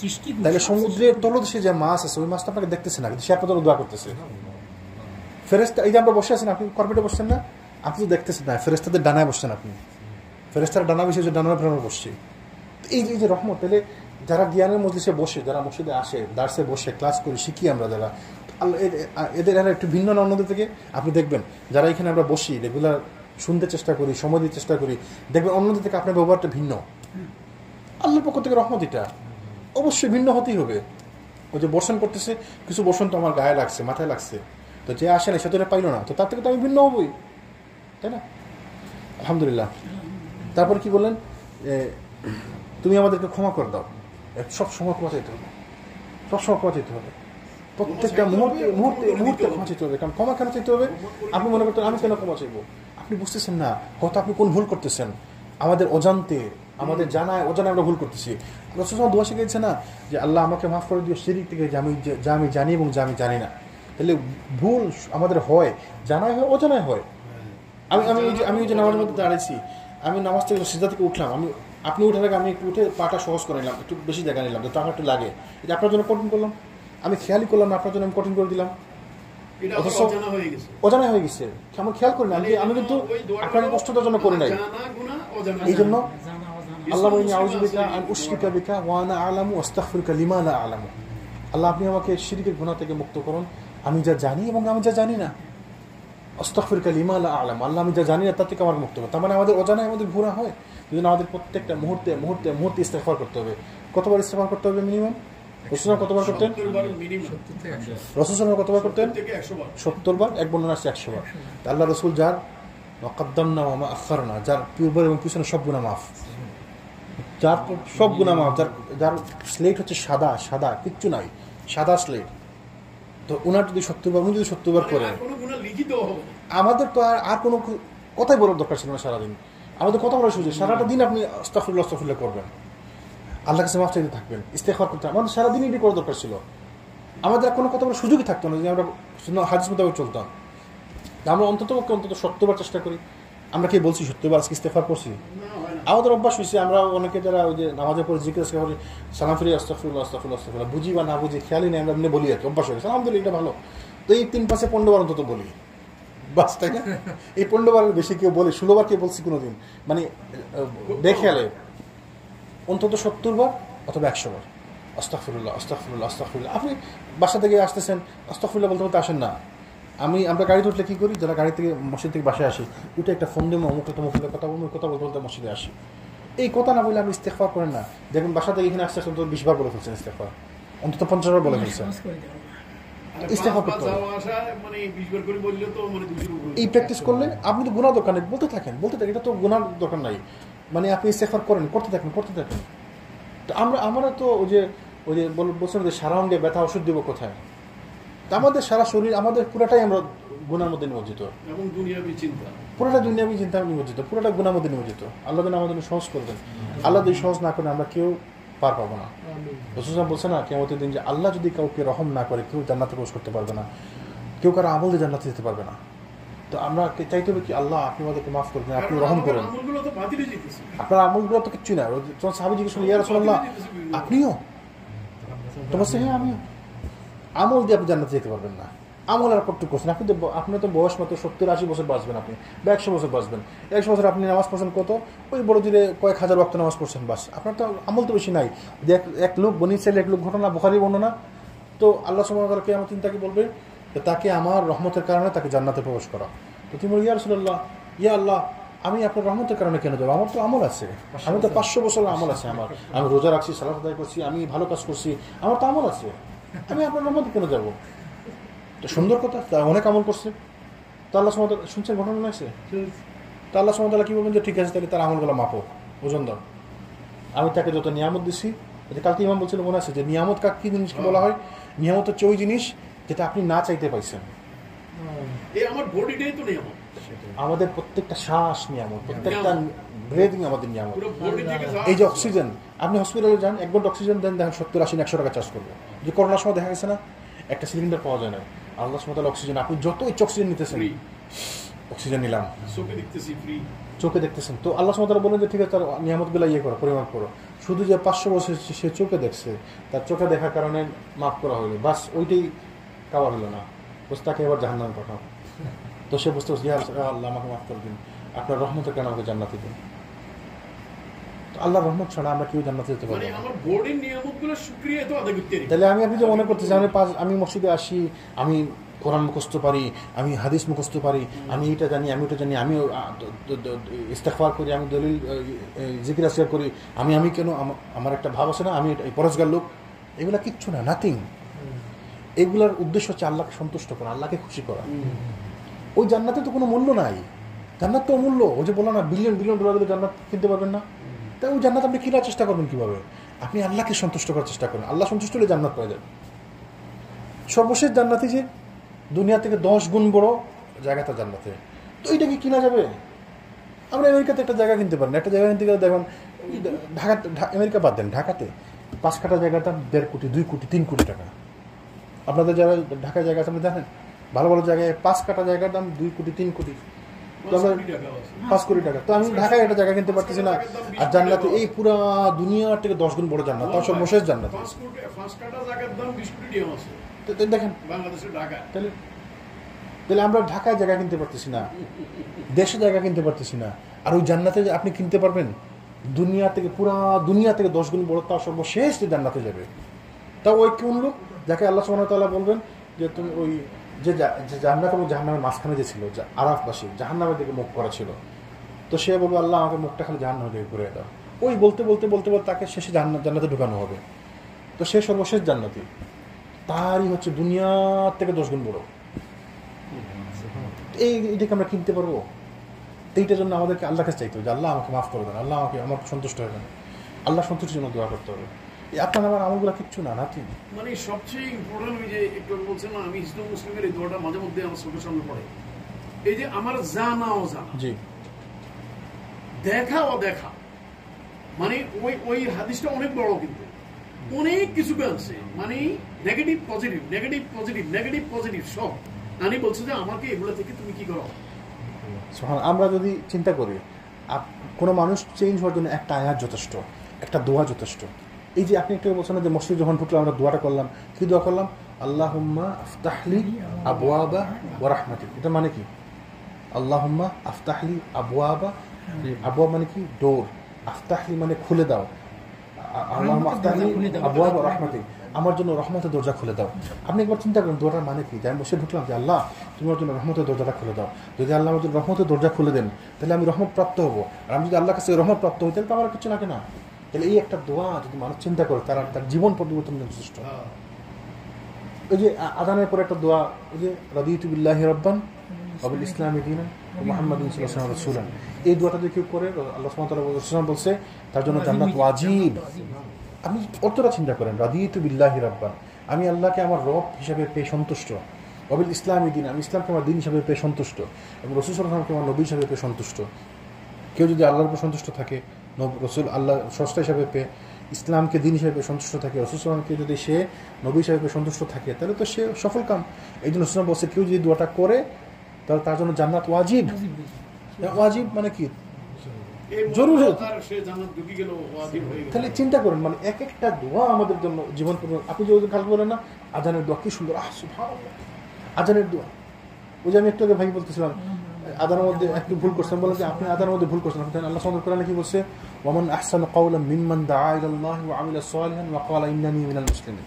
সৃষ্টি। তাহলে সমুদ্রের তলদেশে যে মাছ আছে ওই মাছটা আপনাকে দেখতেছে না, কিন্তু সে আপনার জন্য দোয়া করতেছে। ফেরেশতা, এই যে আমরা বসে আছেন, আপনি কর্পেটে বসছেন না, আপনি তো দেখতেছেন না, ফেরেশতাদের ডানায় বসছেন আপনি, ফেরেশতার ডানা বিছিয়ে যে ডানার প্রেরণা বসছে। এই যে রহমত, তাহলে যারা জ্ঞানের মজলিসে বসে, যারা মসজিদে আসে, দার্সে বসে ক্লাস করি, শিখি আমরা যারা, আল্লাহ এদের এরা একটু ভিন্ন না অন্যদের থেকে। আপনি দেখবেন যারা এখানে আমরা বসি রেগুলার শুনতে চেষ্টা করি, সময় দিতে চেষ্টা করি, দেখবেন অন্যদের থেকে আপনার ব্যবহারটা ভিন্ন। আল্লাহর পক্ষ থেকে রহমত, এটা অবশ্যই ভিন্ন হতেই হবে। ওই যে বর্ষণ করতেছে, কিছু বর্ষণ তো আমার গায়ে লাগছে, মাথায় লাগছে, তো যে আসে না সে তো পাইল না, তো তার থেকে তো আমি ভিন্ন হবই, তাই না? আলহামদুলিল্লাহ। তারপর কি বললেন, তুমি আমাদেরকে ক্ষমা করে দাও, সব সময় ক্ষমা চাইতে হবে, সব সময় ক্ষমা চাইতে হবে, প্রত্যেকটা মুহূর্তে মুহূর্তে মুহূর্তে ক্ষমা চাইতে হবে। কারণ ক্ষমা কেন চাইতে হবে, আপনি মনে করতেন আমি কেন ক্ষমা চাইবো, আপনি বুঝতেছেন না হয়তো আপনি কোন ভুল করতেছেন, আমাদের অজান্তে, আমাদের জানায় অজানায় আমরা ভুল করতেছি। রাসূল দোয়া শিখিয়েছে না যে আল্লাহ আমাকে মাফ করে দিও শিরক থেকে, যা আমি জানি এবং যা আমি জানি না। তাহলে ভুল আমাদের হয়, জানাই হয়, অজানায় হয়। আমি যে নামাজের মধ্যে দাঁড়িয়েছি, আমি নামাজ থেকে সিজদা থেকে উঠলাম, আপনি উঠার আগে আমি একটু উঠে পাটা সহজ করে নিলাম, একটু বেশি জায়গা নিলাম, তো টাকা একটু লাগে, এটা আপনার জন্য কঠিন করলাম, আমি খেয়ালই করলাম না, আপনার জন্য আমি কঠিন করে দিলাম, অজানা হয়ে গেছে, আমার খেয়াল করি না, আমি কিন্তু আপনাকে কষ্টটার জন্য করি নাই। এই জন্য আল্লাহ বলেন আউযু বিকা আন উশরিকা বিকা ওয়া আনা আ'লামু ওয়াস্তাগফিরুকা লিমা লা আ'লামু। আল্লাহ আপনি আমাকে শিরকের গুনাহ থেকে মুক্ত করুন, আমি যা জানি এবং আমি যা জানি না। আস্তাগফিরুকা লিমা লা আ'লামু, আল্লাহ আমি যা জানি না তার থেকে আমাকে মুক্ত করুন। তার মানে আমাদের অজানায় আমাদের গুনাহ হয়, এই জন্য আমাদের প্রত্যেকটা মুহূর্তে মুহূর্তে মুহূর্তে ইস্তেগফার করতে হবে। কতবার ইস্তেগফার করতে হবে মিনিমাম? রাসূল কতবার করতেন? 70 কতবার করতেন? 70 বার, এক বর্ণনা আছে 100 বার। আল্লাহ রাসূল যার ওয়াকাদ্দামনা ওয়া মা আখারনা, যার পূর্ব এবং পিছনে সব গুনাহ মাফ, যার সব গুনাহ মাফ, যার স্লেট হচ্ছে সাদা সাদা, কিচ্ছু নাই, সাদা স্লেট, তো ওনার যদি 70 বার, উনি যদি 70 বার করেন, আমাদের তো আর কোনো কথাই বলার দরকার ছিল না। সারাদিন আমাদের কথা বলার সুযোগ, সারাটা দিন আপনি আস্তাগফিরুল্লাহ আস্তাগফিরুল্লাহ করবেন, আল্লাহর কাছে মাফ চাইতে থাকবেন, ইস্তেগফার করতে, আমাদের সারাদিন এটি করার দরকার ছিল। আমাদের কোনো কথা বলার সুযোগই থাকতো না যে আমরা হাদিস মোতাবেক চলতাম। আমরা অন্তত 70বার চেষ্টা করি। আমরা কি বলছি 70বার আজকে ইস্তেগফার করছি? আমাদের অভ্যাস হয়েছে, আমরা অনেকে যারা ওই যে নামাজের পরে জিকির করি সালাম ফিরি আস্তাগফিরুল্লাহ আস্তাগফিরুল্লাহ আস্তাগফিরুল্লাহ, বুঝি বা না বুঝি খেয়ালই নেই, আমরা এমনি বলি আর কি, অভ্যাস হয়ে গেছে। আলহামদুলিল্লাহ এটা ভালো। তো এই 3-5-15বার অন্তত বলি বাস, তাই না? এই 15বারের বেশি কেউ বলে, 16বার কেউ বলছি কোনোদিন, মানে বেখেয়ালে অন্তত 70বার অথবা 100বার আস্তাগফিরুল্লাহ আস্তাগফিরুল্লাহ আস্তাগফিরুল্লাহ। আপনি বাসা থেকে আসতেছেন, আস্তাগফিরুল্লাহ বলতে বলতে আসেন না। আমরা গাড়িতে উঠলে কী করি, যারা গাড়ি থেকে মসজিদ থেকে বাসায় আসি, উঠে একটা ফোন দিয়ে অমুক কথা বলতে বলতে মসজিদে আসি। এই কথা না বলে আপনি ইস্তেগফার করেন না। দেখুন বাসা থেকে এখানে আসতে অন্তত 20 বার বলে ফেলছেন ইস্তেগফার, অন্তত 50 বার বলে ফেলছেন। ইস্তেগফার করতে হবে। এই প্র্যাকটিস করলে আপনি তো গুনাহ দরকার নেই, বলতে থাকেন, এটা তো গুনাহ দরকার নাই, মানে আপনি ইস্তেগফার করেন, করতে থাকেন। তো আমরা তো ওই যে বলছেন যে সারা অঙ্গে ব্যথা ওষুধ দিব কোথায়? আমাদের সারা শরীর, আমাদের পুরাটাই আমরা গুনার মধ্যে নিমজ্জিত, এবং পুরোটা দুনিয়াবী চিন্তা নিমজ্জিত, পুরোটা গুনার মধ্যে নিমজ্জিত। আল্লাহ যেন আমাদের সহজ করবেন। আল্লাহ যদি সহজ না করেন আমরা কেউ পার পাবো না। রাসূল বলছে না কিয়ামতের দিন যে আল্লাহ যদি কাউকে রহম না করে কেউ জান্নাতে প্রবেশ করতে পারবে না, কেউ কারো আমল দিয়ে জান্নাতে যেতে পারবে না। তো আমরা চাইতে হবে কি, আল্লাহ আপনি আমাদেরকে মাফ করবেন, আপনি রহম করেন। আপনার আমলগুলো তো কিচ্ছুই না। যখন সাহাবী জিজ্ঞেস করলেন ইয়া রাসূলুল্লাহ আপনিও? তো বলছে হ্যাঁ আমিও। আমল দিয়ে আপনি জান্নাতে যেতে পারবেন না। আমল আর কতটুকু করছেন? আপনি তো বয়স মাত্র 70-80 বছর বাঁচবেন, আপনি বা 100 বছর বাঁচবেন। 100 বছর আপনি নামাজ পড়ছেন কত? ওই বড় দিলে কয়েক হাজার ওয়াক্ত নামাজ পড়ছেন, বাস। আপনার তো আমল তো বেশি নাই। যে এক লোক বনী ইসরাঈলের এক লোক ঘটনা, বুখারী বর্ণনা। তো আল্লাহ সুবহানাহু ওয়া তাআলা কিয়ামতের দিন তাকে বলবে যে তাকে আমার রহমতের কারণে তাকে জান্নাতে প্রবেশ করা। তো তুমি বলো ইয়া রাসূলুল্লাহ, ইয়া আল্লাহ আমি আপনার রহমতের কারণে কেন যাবো? আমার তো আমল আছে, আমি তো 500 বছরের আমল আছে আমার, আমি রোজা রাখছি, সালাত আদায় করছি, আমি ভালো কাজ করছি, আমার তো আমল আছে, আমি আপনার রহমতে কেন যাবো? তো সুন্দর কথা, তা অনেক আমল করছে। তো আল্লাহ সুবহানাহু ওয়া তাআলা শুনছেন ঘটনা আছে। তো আল্লাহ সুবহানাহু ওয়া তাআলা কি বলবেন যে ঠিক আছে তাহলে তার আমলগুলো মাপো, ওজন দাও। আমি তাকে যত নিয়ামত দিছি, কালকে ইমাম বলছিল মনে আছে যে নিয়ামত কাকে কি জিনিসকে বলা হয়? নিয়ামত হচ্ছে ওই জিনিস যেটা আপনি না চাইতে পাইছেন। আমাদের প্রত্যেকটা শ্বাস নিয়ামত, প্রত্যেকটা ব্রেদিং আমাদের নিয়ামত। এই যে অক্সিজেন, আপনি হসপিটালে যান, 1 ঘন্টা অক্সিজেন দেন, দেখেন 70-80-100 টাকা চার্জ করবে। যে করোনার সময় দেখা গেছে না, একটা সিলিন্ডার পাওয়া যায় না। আল্লাহ সুবহানাহু ওয়া তাআলা অক্সিজেন, আপনি যত ইচ্ছা অক্সিজেন নিতেছেন, অক্সিজেন নিলাম, চোখে দেখতেছেন। তো আল্লাহ সুবহানাহু ওয়া তাআলা বলেন যে ঠিক আছে তার নিয়ামতগুলো করো, পরিমাপ করো। শুধু যে 500 বছর সে চোখে দেখছে, তার চোখে দেখার কারণে মাফ করা হলো, বাস ওইটাই কাভার হলো না, বস তাকে এবার জাহান্নামে পাঠাও। তো সে বুঝতে পারছে আল্লাহ আমাকে মাফ করে দিন, আপনার রহমতের কারণে আমাকে জান্নাতে দিন। আল্লাহর রহমত ছাড়া আমরা কেউ জান্নাতে যেতে পারবো না। তাহলে আপনি যে মনে করতেছেন আমি মসজিদে আসি, আমি কোরআন মুখস্থ পারি, আমি হাদিস মুখস্থ পারি, আমি এটা জানি, আমি ওটা জানি, আমি ইস্তেগফার করি, আমি দলিল জিকির আসকার করি, আমি কেন, আমার একটা ভাব আছে না আমি পরেশগার লোক, এগুলা কিচ্ছু না, নাথিং। এগুলার উদ্দেশ্য হচ্ছে আল্লাহকে সন্তুষ্ট করা, আল্লাহকে খুশি করা। ওই জান্নাতে তো কোনো মূল্য নাই, জান্নাত তো অমূল্য। ওই যে বললাম না $বিলিয়ন ডলার দিলে জান্নাত কিনতে পারবেন না। তাই ওই জান্নাত আপনি কেনার চেষ্টা করবেন কিভাবে? আপনি আল্লাহকে সন্তুষ্ট করার চেষ্টা করেন, আল্লাহ সন্তুষ্ট হলে জান্নাত পাওয়া যাবে। সর্বশেষ জান্নাতি যে দুনিয়া থেকে 10 গুণ বড় জায়গাটা জান্নাতে, তো এইটাকে কিনা যাবে? আমরা আমেরিকাতে একটা জায়গা কিনতে পারেন, একটা জায়গা কিনতে গেলে দেখবেন ঢাকা, আমেরিকা বাদ দেন, ঢাকাতে 5 কাঠা জায়গার দাম 1.5 কোটি, 2 কোটি, 3 কোটি টাকা। আপনাদের যারা ঢাকায় জায়গা আছে আপনি জানেন, ভালো ভালো জায়গায় 5 কাঠা জায়গার দাম 2 কোটি, 3 কোটি, 5 কোটি টাকা। তো আমি ঢাকায় একটা জায়গা কিনতে পারতেছি না, আর জান্নাতে এই পুরো দুনিয়ার থেকে 10 গুণ বড় জান্নাত, তার সর্বশেষ জান্নাত। দেখেন তাহলে আমরা ঢাকায় জায়গা কিনতে পারতেছি না, দেশে জায়গা কিনতে পারতেছি না, আর ওই জান্নাতে আপনি কিনতে পারবেন দুনিয়া থেকে, পুরা দুনিয়া থেকে 10 গুণ বড়, তার সর্বশেষ যে জান্নাতে যাবে। তা ওই কোন লোক যাকে আল্লাহ সুবহানাহু ওয়া তাআলা বলবেন যে তুমি ওই যে জান্নাত এবং জাহান্নামের মাঝখানে যে ছিল, আরাফবাসী জাহান্নামের দিকে মুখ করা ছিল, তো সে বলবে আল্লাহ আমাকে মুখটা খালি জাহান্নামের দিকে ঘুরিয়ে দাও। ওই বলতে বলতে বলতে বলতে তাকে শেষে জান্নাতে ঢুকানো হবে। তো সে সর্বশেষ জান্নাতি, তারই হচ্ছে দুনিয়ার থেকে 10 গুণ বড়। এইটাকে আমরা কিনতে পারবো? তো এইটার জন্য আমাদেরকে আল্লাহকে চাইতে হবে যে আল্লাহ আমাকে মাফ করে দেন, আল্লাহ আমাকে সন্তুষ্ট হবেন, আল্লাহ সন্তুষ্টির জন্য দোয়া করতে হবে। আপনার আমার আমলগুলো কিচ্ছু না, নাথিং। মানে সবচেয়ে ইম্পর্টেন্ট ওই যে একটু বলছেন না, আমি হিজবুল মুসলিমের এই দোয়াটা মাঝে মধ্যে আমার চোখের সামনে পড়ে, এই যে আমার জানা ও জানা, জি দেখা ও দেখা, মানে ওই হাদিসটা অনেক বড়, কিন্তু অনেক কিছু আনছে, মানে negative positive negative positive negative positive সব আনি বলছে যে আমাকে এগুলো থেকে তুমি কি করো। আমরা যদি চিন্তা করি কোনো মানুষ চেঞ্জ হওয়ার জন্য একটা আয়াত যথেষ্ট, একটা দোয়া যথেষ্ট। এই যে আপনি একটু বলছেন যে মসজিদ যখন ঢুকলাম আমরা দোয়াটা করলাম, কি দোয়া করলাম? আল্লাহুম্মা আফতাহলি আবওয়াবা ওয়া রাহমাতিক। এটা মানে কি? আল্লাহুম্মা আফতাহলি আবওয়াবা, আবওয়াব মানে কি? ডোর। আফতাহলি মানে খুলে দাও। আল্লাহুম্মা আফতাহলি আবওয়াবা ওয়া রাহমাতিক, আমার জন্য রহমতের দরজা খুলে দাও। আপনি একবার চিন্তা করেন দোয়াটার মানে কি? যে আমি বসে ঢুকলাম যে আল্লাহ তুমি আমার জন্য রহমতের দরজাটা খুলে দাও। যদি আল্লাহ আমার জন্য রহমতের দরজা খুলে দেন তাহলে আমি রহমত প্রাপ্ত হবো। আর আমি যদি আল্লাহর কাছে রহমত প্রাপ্ত হই তাহলে তো আমার কিছু লাগে না। তাহলে এই একটা দোয়া যদি মানুষ চিন্তা করে তার জীবন পরিবর্তন যথেষ্ট। ওই যে আযানের পরে একটা দোয়া, ওই যে রাদিতু বিল্লাহি রাব্বান ওয়া বিল ইসলামি দীনান ওয়া মুহাম্মাদিন সাল্লাল্লাহু আলাইহি রাসূলান, এই দোয়াটা যদি কেউ করে আল্লাহ সুবহানাহু ওয়া তাআলা বলছে তার জন্য জান্নাত ওয়াজিব। আপনি অর্থটা চিন্তা করেন, রাদিতু বিল্লাহি রাব্বান, আমি আল্লাহকে আমার রব হিসাবে পেয়ে সন্তুষ্ট। ওয়া বিল ইসলামি দীন, আমি ইসলামকে আমার দিন হিসাবে পেয়ে সন্তুষ্ট, এবং রাসূল সাল্লাল্লাহু আলাইহি ওয়াসাল্লামকে আমার নবী হিসাবে পেয়ে সন্তুষ্ট। কেউ যদি আল্লাহর উপর সন্তুষ্ট থাকে, রসুল আল্লাহ স্রষ্টা হিসাবে পেয়ে, ইসলামকে দিন হিসাবে সন্তুষ্ট থাকে, রসুল সাল্লামকে যদি সে নবী হিসাবে পেয়ে সন্তুষ্ট থাকে তাহলে তো সে সফল কাম। এই জন্য রসুল বলছে কেউ যদি দোয়াটা করে তাহলে তার জন্য জান্নাত ওয়াজিব। ওয়াজিব মানে কি? জরুরি। তাহলে চিন্তা করেন, মানে এক একটা দোয়া আমাদের জন্য জীবন পরিবর্তন। আপনি যে খাল বলেন না আজানের দোয়া কি সুন্দর, সুবহানাল্লাহ, আজানের দোয়া। ওই যে আমি একটু আগে ভাই বলতেছিলাম আদানের মধ্যে একটু ভুল করছেন, বলে যে আপনি আদানের মধ্যে ভুল করছেন। আল্লাহ সুবহানাহু ওয়া তাআলা কি বলছে? ওয়ামান আহসানু কাওলাম মিম্মান দাআ ইলাল্লাহি ওয়া আমিলা সালিহান ওয়া ক্বালা ইন্নানী মিনাল মুসলিমিন।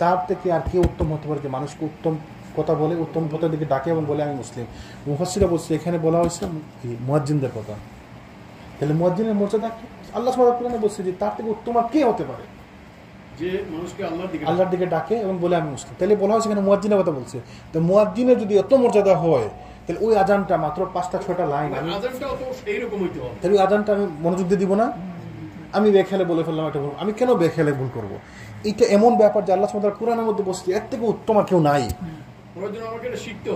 তার থেকে আর কি উত্তম হতে পারে যে মানুষকে উত্তম কথা বলে, উত্তম পথের দিকে ডাকে এবং বলে আমি মুসলিম। মুফাসসিররা বলছে এখানে বলা হয়েছে মুয়াজ্জিনদের কথা। তাহলে মুয়াজ্জিনের মর্যাদা কি? আল্লাহ সুবহানাহু ওয়া তাআলা বলছে যে তার থেকে উত্তম আর কে হতে পারে যে মানুষকে আল্লাহর দিকে ডাকে এবং বলে আমি মুসলিম। তাহলে বলা হয়েছে এখানে মুয়াজ্জিনের কথা বলছে। তো মুয়াজ্জিনের যদি এত মর্যাদা হয় তাহলে ওই আজানটা মাত্র 5-6টা লাইন, তাহলে আজানটা আমি মনোযোগ দিয়ে দিব না? আমি বেখেলে বলে ফেললাম একটা ভুল, আমি কেন বেখেলে ভুল করবো? এটা এমন ব্যাপার যে আল্লাহ সুবহানাহু ওয়া তাআলা কুরআনের মধ্যে বলছে এর থেকে উত্তম আর কেউ নাই।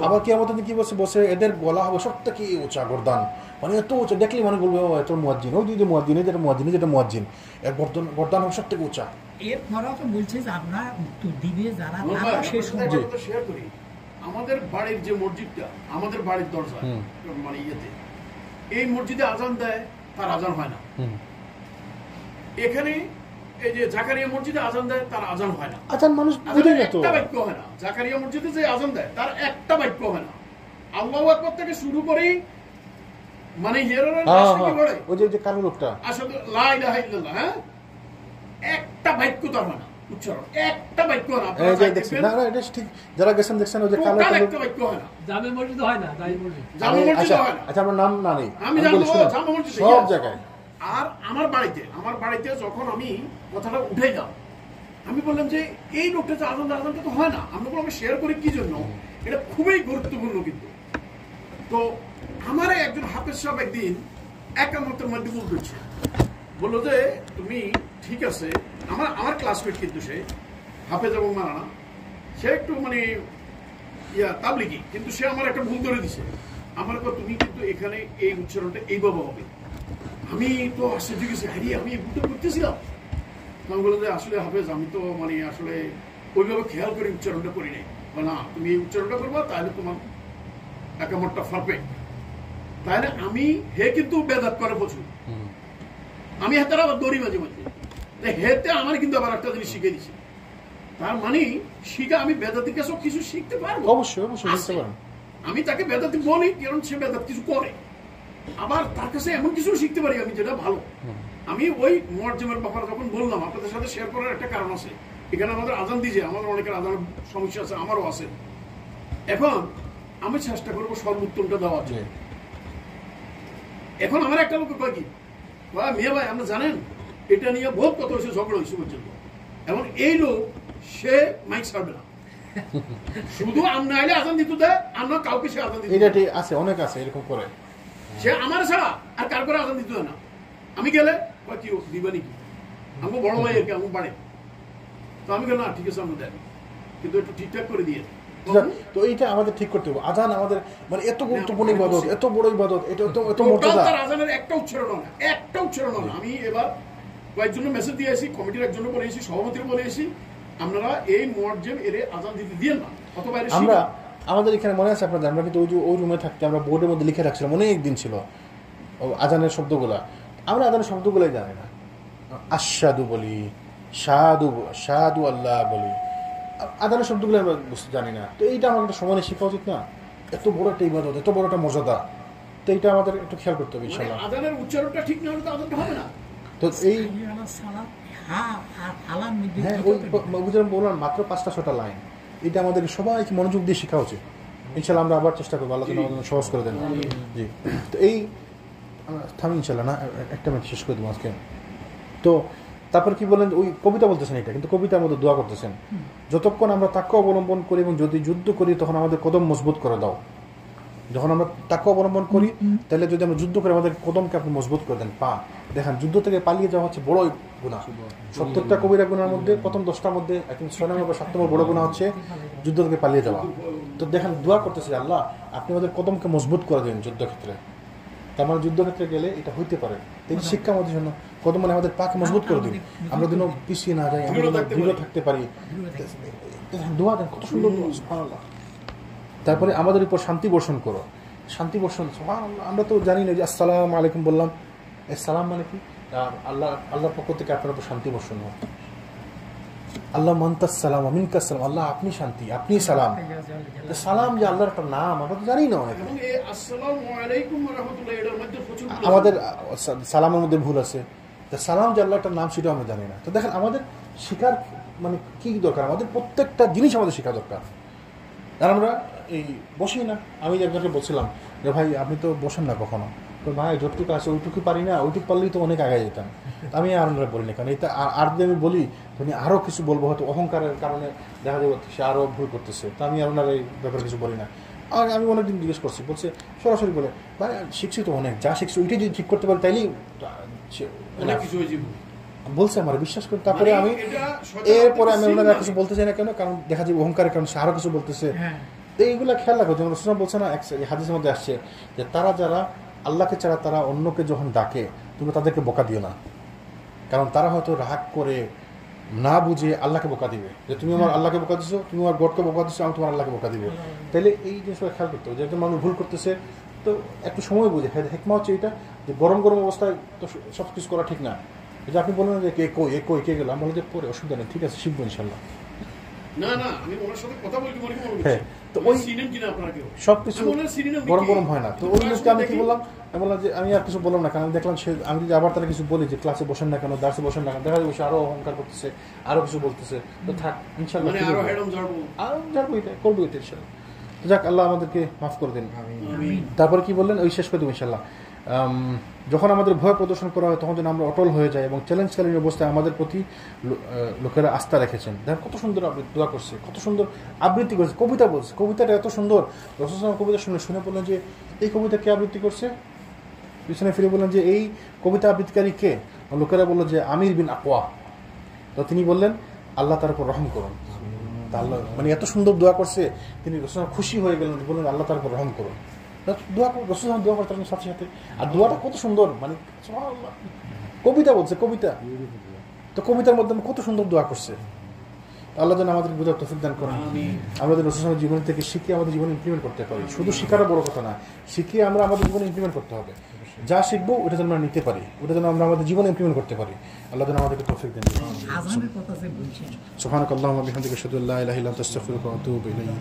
আবার কিয়ামতের দিন কি বলছে? এদের বলা হবে সবথেকে উঁচা গর্দান, মানে এত উঁচা দেখলে মানে বলবে এত মুয়াজ্জিন, ওই যে মুয়াজ্জিন, যেটা মুয়াজ্জিন যেটা মুয়াজ্জিন, এর গর্দান হবে সবথেকে উঁচা। এর পরেও তো বলছে যে আমরা উত্তর দিবে যারা শেষ শেয়ার করি। আমাদের বাড়ির যে মসজিদটা, আমাদের বাড়ির দরজা মানে ইয়েতে, এই মসজিদে আজান দেয়, তার আজান হয় না। এখানে এই যে জাকারিয়া মসজিদে আজান দেয়, তার আজান হয় না। আজান মানুষ বুঝে না তো, একটা বাক্য হয় না। জাকারিয়া মসজিদে যে আজান দেয় তার একটা বাক্য হয় না। আল্লাহু আকবার থেকে শুরু করে মানে হেরোরের লাস্টে কি বলে? ওই যে কালো লোকটা আসলে লা ইলাহা ইল্লাল্লাহ, হ্যাঁ, একটা বাক্য তার হয় না, উচ্চারণ একটা বাক্য হয় না। আপনারা দেখছেন না? এটা ঠিক, যারা গেছেন দেখছেন ওই যে কালো একটা বাক্য হয় না। জামে মসজিদ হয় না, জামে মসজিদ হয় না। আচ্ছা আমার নাম না নেই, আমি জানবো জামে মসজিদ সব জায়গায়। আর আমার বাড়িতে যখন আমি কথাটা উঠে যাও, আমি বললাম যে এই লোকটা যে আজানটা তো হয় না। আমরা বললাম আমি শেয়ার করি কি জন্য, এটা খুবই গুরুত্বপূর্ণ। কিন্তু তো আমার একজন হাফেজ সাহেব একদিন একামতের মধ্যে ভুল করছে, বললো যে তুমি ঠিক আছে, আমার ক্লাসমেট কিন্তু সে হাফেজ এবং মারানা, সে একটু মানে তাবলিগি, কিন্তু সে আমার একটা ভুল ধরে দিছে। আমার তুমি কিন্তু এখানে এই উচ্চারণটা এইভাবে হবে। আমি তো আশ্চর্য গেছি, হারিয়ে আমি এই ভুলটা করতেছিলাম। আমি বললাম যে আসলে হাফেজ আমি তো মানে আসলে ওইভাবে খেয়াল করে উচ্চারণটা করি নাই। না, তুমি এই উচ্চারণটা করবা তাহলে তোমার একামতটা পারফেক্ট। তাহলে আমি কিন্তু বেদাত করে প্রচুর, আমি হাতের আবার দড়ি মাঝে মাঝে হেতে আমার কিন্তু আবার একটা জিনিস শিখে দিছি। তার মানে শিখে আমি বেদাতির কাছেও কিছু শিখতে পারবো। অবশ্যই অবশ্যই শিখতে পারেন। আমি তাকে বেদাতি বলি কারণ সে বেদাত কিছু করে, আবার তার কাছে এমন কিছু শিখতে পারি আমি যেটা ভালো। আমি ওই মুয়াজ্জিমের ব্যাপারে যখন বললাম, আপনাদের সাথে শেয়ার করার একটা কারণ আছে। এখানে আমাদের আজান দিয়েছে, আমাদের অনেকের আজানের সমস্যা আছে, আমারও আছে। এখন আমি চেষ্টা করবো সর্বোত্তমটা দেওয়ার জন্য। এখন আমার একটা লোক কয় কি, মিয়া ভাই আমরা জানেন এটা নিয়ে বহুত কথা হয়েছে, ঝগড়া হয়েছে পর্যন্ত। এবং এই লোক সে মাইক ছাড়বে না, শুধু আমরা আইলে আজান দিতে দেয়, আমরা কাউকে সে আজান দিতে। এটা ঠিক আছে, অনেক আছে এরকম করে। সে আমার ছাড়া আর কার করে আজান দিতে দেয় না। আমি গেলে কি দিবা নাকি, আমাকে বড় ভাই আর কি আমাকে বাড়ে, তো আমি গেলাম না ঠিক আছে আমরা দেন, কিন্তু একটু ঠিকঠাক করে দিয়ে। তো এইটা আমাদের ঠিক করতে হবে। আজান আমাদের মানে এত গুরুত্বপূর্ণ ইবাদত, এত বড় ইবাদত, এটা এত মর্যাদা। আজানের একটা উচ্চারণ না, একটা উচ্চারণ না। আমি এবার কয়েকজনের মেসেজ দিয়ে আসি, কমিটির একজনের বলে এসি, সভাপতির বলে এসি, আপনারা এই মুয়াজ্জিন এর আজান দিতে দিয়েন না, অথবা আমরা আমাদের এখানে মনে আছে আপনাদের, আমরা কিন্তু ওই রুমে থাকতে আমরা বোর্ডের মধ্যে লিখে রাখছিলাম, অনেক দিন ছিল আজানের শব্দগুলা, আমরা আজানের শব্দগুলোই জানি না। আশহাদু বলি, শাহাদু আল্লাহ বলি, আজানের শব্দগুলো আমরা জানি না। তো এইটা আমাকে একটা সময় শেখা উচিত না? এত বড় একটা ইবাদত, এত বড় একটা মর্যাদা, তো এইটা আমাদের একটু খেয়াল করতে হবে ইনশাআল্লাহ। আজানের উচ্চারণটা ঠিক না হলে তো আজানটা হবে না। তো এই হ্যাঁ ওই বললাম মাত্র 5-6টা লাইন, এটা আমাদের সবাইকে মনোযোগ দিয়ে শেখা উচিত ইনশাআল্লাহ। আমরা আবার চেষ্টা করবো, আল্লাহ যেন সহজ করে দেন। জি, তো এই থামি ইনশাআল্লাহ, না একটা মিনিট শেষ করে দেবো আজকে। তো তারপর কি বলেন, ওই কবিতা বলতেছেন এটা, কিন্তু কবিতার মধ্যে দোয়া করতেছেন, যতক্ষণ আমরা তাকওয়া অবলম্বন করি এবং যদি যুদ্ধ করি তখন আমাদের কদম মজবুত করে দাও। যখন আমরা তাকওয়া অবলম্বন করি, তাহলে যদি আমরা যুদ্ধ করি আমাদের কদমকে আপনি মজবুত করে দেন। দেখেন, যুদ্ধ থেকে পালিয়ে যাওয়া হচ্ছে বড় গুনাহ। 70টা কবিরা গুনার মধ্যে প্রথম 10টার মধ্যে এখন 6 নম্বর বা 7 নম্বর বড় গুনাহ হচ্ছে যুদ্ধ থেকে পালিয়ে যাওয়া। তো দেখেন, দোয়া করতেছে, আল্লাহ আপনি আমাদের কদমকে মজবুত করে দেন যুদ্ধক্ষেত্রে। তার মানে যুদ্ধক্ষেত্রে গেলে এটা হইতে পারে, এই শিক্ষা আমাদের জন্য। কদম মানে আমাদের পাকে মজবুত করে দিন, আমরা যেন পিছিয়ে না যাই, আমরা দৃঢ় থাকতে পারি। দোয়া দেন, কত সুন্দর দোয়া, সুবহানাল্লাহ। তারপরে আমাদের উপর শান্তি বর্ষণ করো, শান্তি বর্ষণ। সুবহানাল্লাহ, আমরা তো জানি না যে আসসালামু আলাইকুম বললাম, সালাম মানে কি? আল্লাহর পক্ষ থেকে আপনার উপর শান্তি বর্ষণ হোক। আল্লাহ মান্তাস সালাম মিনকাস সালাম, আল্লাহ আপনি শান্তি, আপনি সালাম। সালাম যে আল্লাহর একটা নাম, আমরা তো জানি না। আমাদের সালামের মধ্যে ভুল আছে, সালাম যে আল্লাহ একটা নাম সেটাও আমরা জানি না। তো দেখেন, আমাদের শেখার মানে কি দরকার, আমাদের প্রত্যেকটা জিনিস আমাদের শেখা দরকার। আর আমরা এই বসি না। আমি একজনকে বলছিলাম যে ভাই আপনি তো বসেন না কখনো, তো ভাই যতটুকু আছে ওইটুকু পারি না, ওইটুকু পারলেই তো অনেক আগে যেতাম। আমি আর বলি না, কারণ এটা আর যদি আমি বলি তুমি আরও কিছু বলবো, হয়তো অহংকারের কারণে দেখা যাবে সে আরও ভুল করতেছে। তো আমি আর এই ব্যাপারে কিছু বলি না। আর আমি অনেকদিন জিজ্ঞেস করছি, বলছে সরাসরি বলে ভাই শিখছি তো অনেক, যা শিখছি ওইটাই যদি ঠিক করতে পারি তাইলেই বলছে আমার বিশ্বাস করি। তারপরে আমি এরপরে আমি ওনারা কিছু বলতে চাই না কেন, কারণ দেখা যাবে অহংকারের কারণে সে আরও কিছু বলতেছে। তো এইগুলা খেয়াল রাখো। যেমন রসুল বলছে না, হাদিসের মধ্যে আসছে যে তারা যারা আল্লাহকে ছাড়া তারা অন্যকে যখন ডাকে তুমি তাদেরকে বোকা দিও না, কারণ তারা হয়তো রাগ করে না বুঝে আল্লাহকে বোকা দিবে, যে তুমি আমার আল্লাহকে বোকা দিছো, তুমি আমার গডকে বোকা দিছো, আমি তোমার আল্লাহকে বোকা দিবে। তাহলে এই জিনিসটা খেয়াল করতে হবে যে একজন মানুষ ভুল করতেছে, তো একটু সময় বুঝে। হেকমা হচ্ছে এইটা যে গরম গরম অবস্থায় তো সব কিছু করা ঠিক না। এই যে আপনি বললেন যে কে গেল, আমি বলি যে পরে অসুবিধা নেই, ঠিক আছে শিখবো ইনশাল্লাহ। না না, আমি ওনার সাথে কথা বলতে মনে করি। হ্যাঁ, তো ওই সবকিছু গরম গরম হয় না। তো ওই জিনিসটা আমি কি বললাম, আমি বললাম যে আমি আর কিছু বললাম না, কারণ আমি দেখলাম সে, আমি যদি আবার তারা কিছু বলি যে ক্লাসে বসেন না কেন, দার্সে বসেন না কেন, দেখা যাবে সে আরো অহংকার করতেছে, আরো কিছু বলতেছে। তো থাক ইনশাল্লাহ যাবো, এটা করবো এটা ইনশাল্লাহ। তো যাক, আল্লাহ আমাদেরকে মাফ করে দিন। তারপরে কি বললেন, ওই শেষ করে দেবো ইনশাল্লাহ। যখন আমাদের ভয় প্রদর্শন করা হয় তখন যেন আমরা অটল হয়ে যাই এবং চ্যালেঞ্জকালীন অবস্থায় আমাদের প্রতি লোকেরা আস্থা রেখেছেন। দেখেন কত সুন্দর দোয়া করছে, কত সুন্দর আবৃত্তি করছে, কবিতা বলছে, কবিতাটা এত সুন্দর। রাসূল কবিতা শুনে বললেন যে এই কবিতা কে আবৃত্তি করছে, পিছনে ফিরে বললেন যে এই কবিতা আবৃত্তিকারী কে? লোকেরা বললো যে আমির বিন আকওয়া। তো তিনি বললেন আল্লাহ তার উপর রহম করুন। আল্লাহ মানে এত সুন্দর দোয়া করছে, তিনি রাসূল খুশি হয়ে গেলেন, বললেন আল্লাহ তার উপর রহম করুন। দোয়া রাসূল দোয়া করতেন সাথে সাথে, আর দোয়াটা কত সুন্দর, মানে সুবহানাল্লাহ। কবিতা বলছে, কবিতা, তো কবিতার মধ্যে কত সুন্দর দোয়া করছে। আল্লাহ যেন আমাদের বুঝার তৌফিক দান করেন। আমরা যেন রাসূলের জীবন থেকে শিখে আমাদের জীবনে ইমপ্লিমেন্ট করতে পারি। শুধু শিখাটা বড় কথা না, শিখে আমরা আমাদের জীবনে ইমপ্লিমেন্ট করতে হবে। যা শিখবো ওটা যেন আমরা নিতে পারি, ওটা যেন আমরা আমাদের জীবনে ইমপ্লিমেন্ট করতে পারি। আল্লাহ যেন আমাদেরকে তৌফিক দেন। সুবহানাকাল্লাহুম্মা ওয়া বিহামদিকা আশহাদু আল্লা ইলাহা ইল্লা আনতা আস্তাগফিরুকা ওয়া আতুবু ইলাইক।